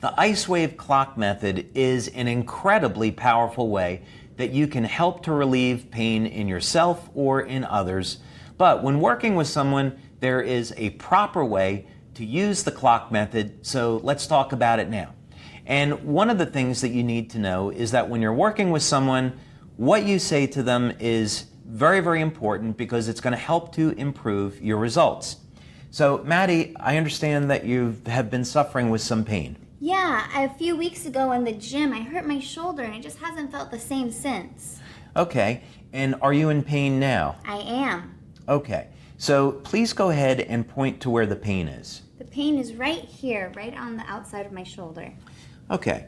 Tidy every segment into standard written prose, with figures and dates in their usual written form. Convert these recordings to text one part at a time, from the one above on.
The Icewave clock method is an incredibly powerful way that you can help to relieve pain in yourself or in others. But when working with someone, there is a proper way to use the clock method, so let's talk about it now. And one of the things that you need to know is that when you're working with someone, what you say to them is very, very important because it's going to help to improve your results. So, Maddie, I understand that you have been suffering with some pain. Yeah, a few weeks ago in the gym, I hurt my shoulder and it just hasn't felt the same since. Okay, and are you in pain now? I am. Okay, so please go ahead and point to where the pain is. The pain is right here, right on the outside of my shoulder. Okay,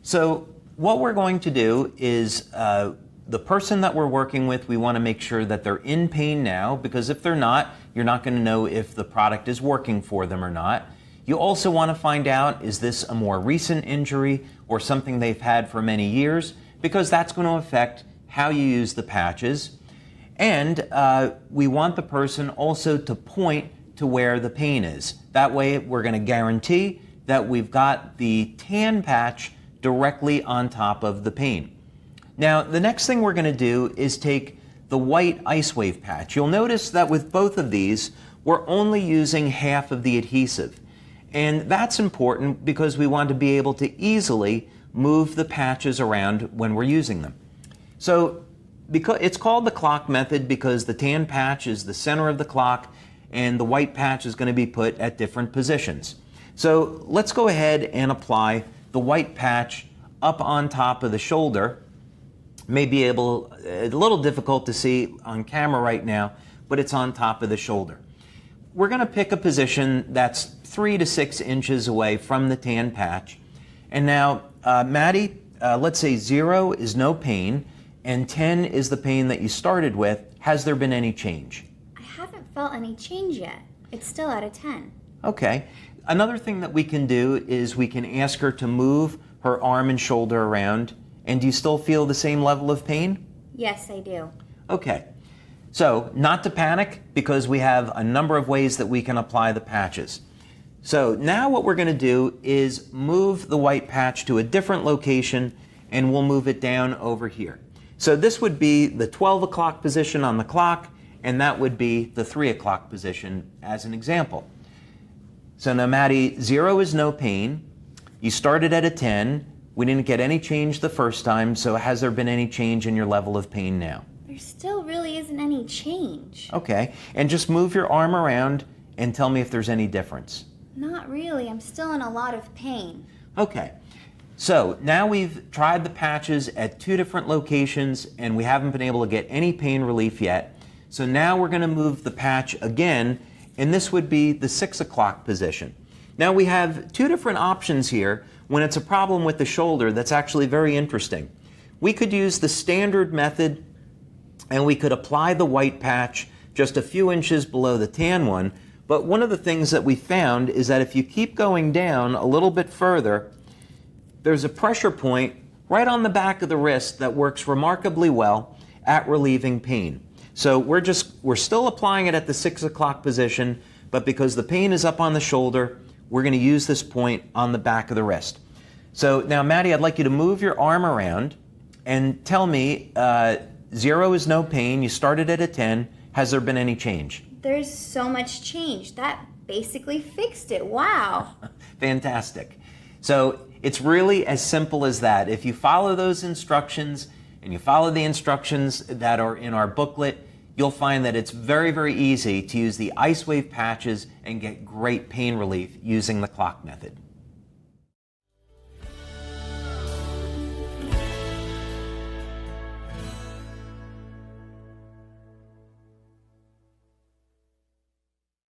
so what we're going to do is the person that we're working with, we want to make sure that they're in pain now, because if they're not, you're not going to know if the product is working for them or not. You also want to find out, is this a more recent injury or something they've had for many years? Because that's going to affect how you use the patches. And we want the person also to point to where the pain is. That way we're going to guarantee that we've got the tan patch directly on top of the pain. Now, the next thing we're going to do is take the white Icewave patch. You'll notice that with both of these, we're only using half of the adhesive. And that's important because we want to be able to easily move the patches around when we're using them. So because it's called the clock method because the tan patch is the center of the clock and the white patch is going to be put at different positions. So let's go ahead and apply the white patch up on top of the shoulder. May be a little difficult to see on camera right now, but it's on top of the shoulder. We're going to pick a position that's 3 to 6 inches away from the tan patch. And now, Maddie, let's say 0 is no pain and 10 is the pain that you started with. Has there been any change? I haven't felt any change yet. It's still at a 10. Okay. Another thing that we can do is we can ask her to move her arm and shoulder around. And do you still feel the same level of pain? Yes, I do. Okay. So, not to panic, because we have a number of ways that we can apply the patches. So now what we're going to do is move the white patch to a different location, and we'll move it down over here. So this would be the 12 o'clock position on the clock, and that would be the 3 o'clock position as an example. So now, Maddie, 0 is no pain. You started at a 10. We didn't get any change the first time, so has there been any change in your level of pain now? There still really isn't any change. Okay, and just move your arm around and tell me if there's any difference. Not really. I'm still in a lot of pain. Okay, so now we've tried the patches at 2 different locations and we haven't been able to get any pain relief yet. So now we're going to move the patch again, and this would be the 6 o'clock position. Now we have 2 different options here when it's a problem with the shoulder that's actually very interesting. We could use the standard method and we could apply the white patch just a few inches below the tan one. But one of the things that we found is that if you keep going down a little bit further, there's a pressure point right on the back of the wrist that works remarkably well at relieving pain. So we're still applying it at the 6 o'clock position, but because the pain is up on the shoulder, we're going to use this point on the back of the wrist. So now, Maddie, I'd like you to move your arm around and tell me, 0 is no pain, you started at a 10, has there been any change? There's so much change. That basically fixed it. Wow. Fantastic. So it's really as simple as that. If you follow those instructions and you follow the instructions that are in our booklet, you'll find that it's very, very easy to use the Icewave patches and get great pain relief using the clock method.